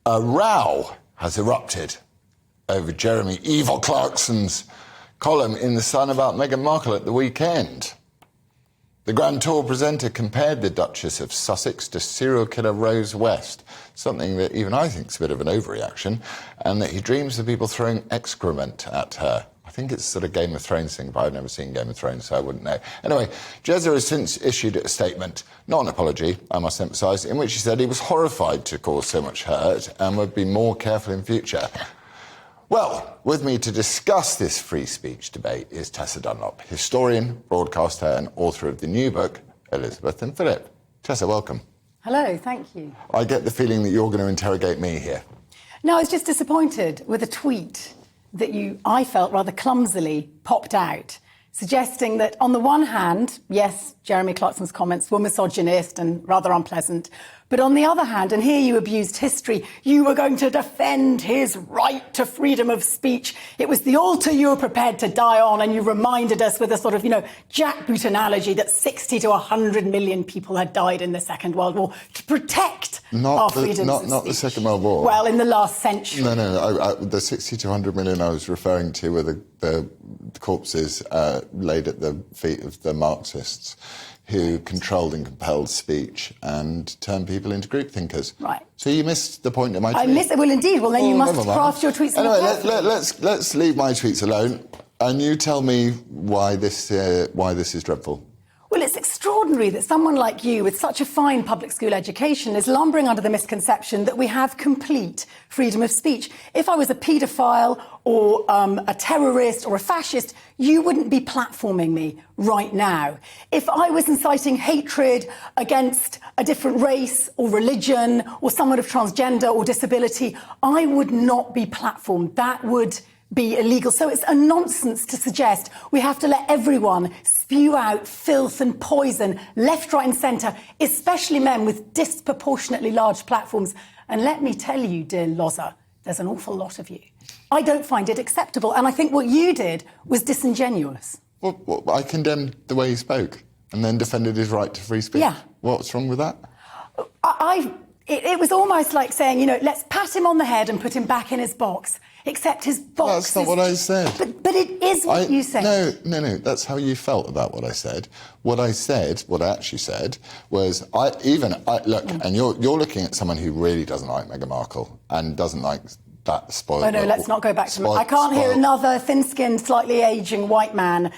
A row has erupted over Jeremy Evil Clarkson's column in The Sun about Meghan Markle at the weekend. The Grand Tour presenter compared the Duchess of Sussex to serial killer Rose West, something that even I think is a bit of an overreaction, and that he dreams of people throwing excrement at her. I think it's sort of Game of Thrones thing, but I've never seen Game of Thrones, so I wouldn't know. Anyway, Jezza has since issued a statement, not an apology, I must emphasise, in which he said he was horrified to cause so much hurt and would be more careful in future. Well, with me to discuss this free speech debate is Tessa Dunlop, historian, broadcaster and author of the new book, Elizabeth and Philip. Tessa, welcome. Hello, thank you. I get the feeling that you're going to interrogate me here. No, I was just disappointed with a tweet that I felt rather clumsily popped out, suggesting that on the one hand, yes, Jeremy Clarkson's comments were misogynist and rather unpleasant, but on the other hand, and here you abused history, you were going to defend his right to freedom of speech. It was the altar you were prepared to die on, and you reminded us with a sort of, jackboot analogy that 60 to 100 million people had died in the Second World War to protect our freedoms of speech. Not the Second World War. Well, in the last century. No, the 60 to 100 million I was referring to were the corpses laid at the feet of the Marxists, who controlled and compelled speech and turned people into group thinkers. Right. So you missed the point of my tweet. I missed it. Well, indeed. Well, then you must craft your tweets. Anyway, let's leave my tweets alone, and you tell me why this is dreadful. Well, it's extraordinary that someone like you, with such a fine public school education, is lumbering under the misconception that we have complete freedom of speech. If I was a paedophile or a terrorist or a fascist, you wouldn't be platforming me right now. If I was inciting hatred against a different race or religion or someone of transgender or disability, I would not be platformed. That would be illegal. So it's a nonsense to suggest we have to let everyone spew out filth and poison left, right and centre, especially men with disproportionately large platforms. And let me tell you, dear Loza, there's an awful lot of you. I don't find it acceptable. And I think what you did was disingenuous. Well, I condemned the way he spoke and then defended his right to free speech. Yeah. What's wrong with that? It was almost like saying, let's pat him on the head and put him back in his box. Except his box. That's not what I said. But it is what you said. No. That's how you felt about what I said. What I actually said, was and you're looking at someone who really doesn't like Meghan Markle and doesn't like that spoiled. Oh no, let's not go back to. I can't hear another thin-skinned, slightly ageing white man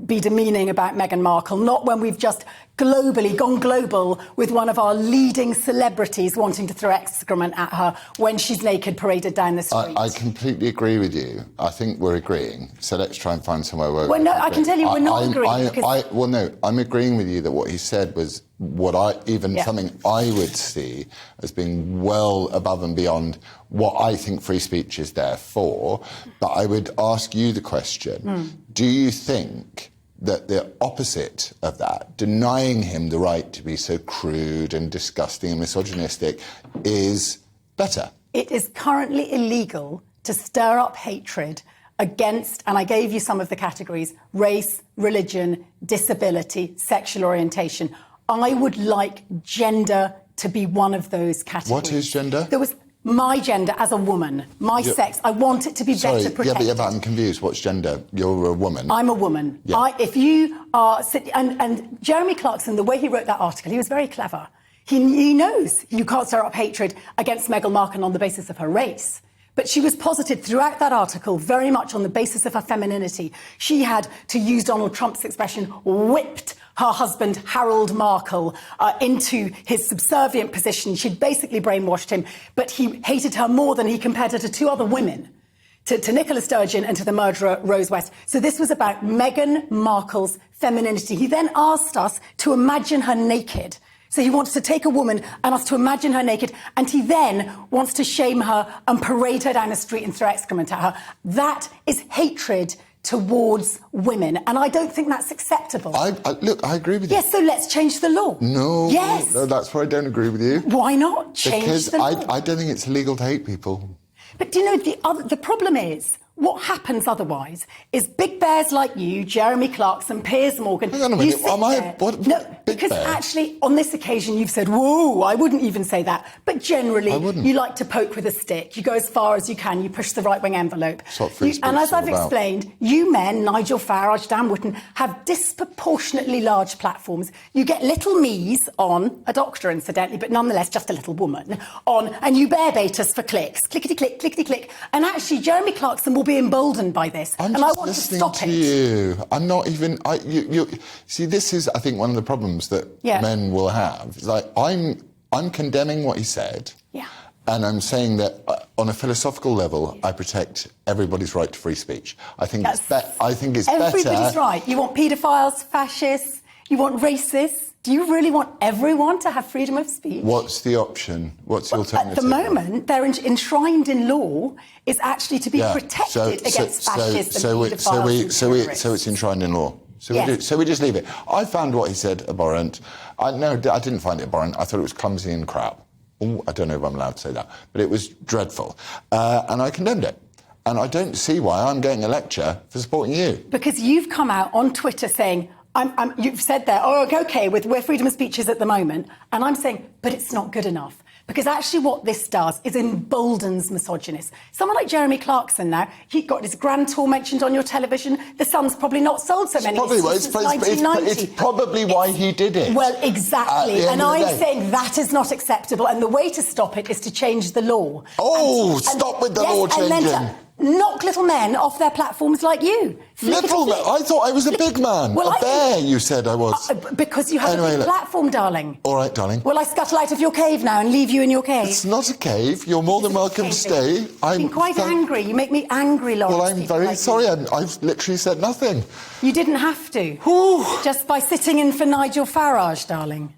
be demeaning about Meghan Markle. Not when we've just gone global with one of our leading celebrities wanting to throw excrement at her when she's naked paraded down the street. I completely agree with you. I think we're agreeing. So let's try and find somewhere where. Well, no, I can tell you we're not agreeing. I'm agreeing with you that what he said was something I would see as being well above and beyond what I think free speech is there for. But I would ask you the question: do you think that the opposite of that, denying him the right to be so crude and disgusting and misogynistic, is better? It is currently illegal to stir up hatred against, and I gave you some of the categories, race, religion, disability, sexual orientation. I would like gender to be one of those categories. What is gender? There was my gender as a woman, my sex. I want it to be better protected. Yeah, but I'm confused. What's gender? You're a woman. I'm a woman. Yeah. If you are... And Jeremy Clarkson, the way he wrote that article, he was very clever. He knows you can't stir up hatred against Meghan Markle on the basis of her race. But she was posited throughout that article very much on the basis of her femininity. She had, to use Donald Trump's expression, whipped her husband, Harold Markle, into his subservient position. She'd basically brainwashed him, but he hated her more than he compared her to two other women, to Nicola Sturgeon and to the murderer, Rose West. So this was about Meghan Markle's femininity. He then asked us to imagine her naked. So he wants to take a woman and us to imagine her naked, and he then wants to shame her and parade her down the street and throw excrement at her. That is hatred towards women, and I don't think that's acceptable. Look, I agree with you. Yes, so let's change the law. No. Yes. No, that's why I don't agree with you. Why not change the law? Because I don't think it's illegal to hate people. But do you know, the problem is, What happens otherwise is big bears like you, Jeremy Clarkson, Piers Morgan. Hang on a minute. Because actually, on this occasion, you've said, "Whoa, I wouldn't even say that." But generally, you like to poke with a stick. You go as far as you can. You push the right-wing envelope. And as I've explained, you men, Nigel Farage, Dan Wootton, have disproportionately large platforms. You get little me's on, a doctor incidentally, but nonetheless just a little woman, on, and you bear bait us for clicks. Clickety-click, clickety-click. And actually, Jeremy Clarkson will be emboldened by this. I want to stop it. You. I'm not even... you see, this is, I think, one of the problems that men will have. It's like, I'm condemning what he said. Yeah. And I'm saying that on a philosophical level, I protect everybody's right to free speech. I think it's better. Everybody's right. You want paedophiles, fascists, you want racists. Do you really want everyone to have freedom of speech? What's the option? What's the alternative? At the moment, they're enshrined in law is actually to be protected against fascists and paedophiles. So it's enshrined in law. So we just leave it. I found what he said abhorrent. I didn't find it abhorrent. I thought it was clumsy and crap. Ooh, I don't know if I'm allowed to say that, but it was dreadful. And I condemned it. And I don't see why I'm getting a lecture for supporting you. Because you've come out on Twitter saying, you've said there, okay, with where freedom of speech is at the moment. And I'm saying, but it's not good enough. Because actually what this does is emboldens misogynists. Someone like Jeremy Clarkson now, he got his grand tour mentioned on your television. The Sun's probably not sold so many since 1990. It's probably why he did it. Well, exactly. And I'm saying that is not acceptable. And the way to stop it is to change the law. Stop with the law changing. Knock little men off their platforms like you. Little man? I thought I was a big man. A bear, you said I was. Because you have a big platform, darling. All right, darling. Will I scuttle out of your cave now and leave you in your cave? It's not a cave. You're more than welcome to stay. I'm been quite angry. You make me angry, Laurence. Well, I'm very sorry. I've literally said nothing. You didn't have to. Just by sitting in for Nigel Farage, darling.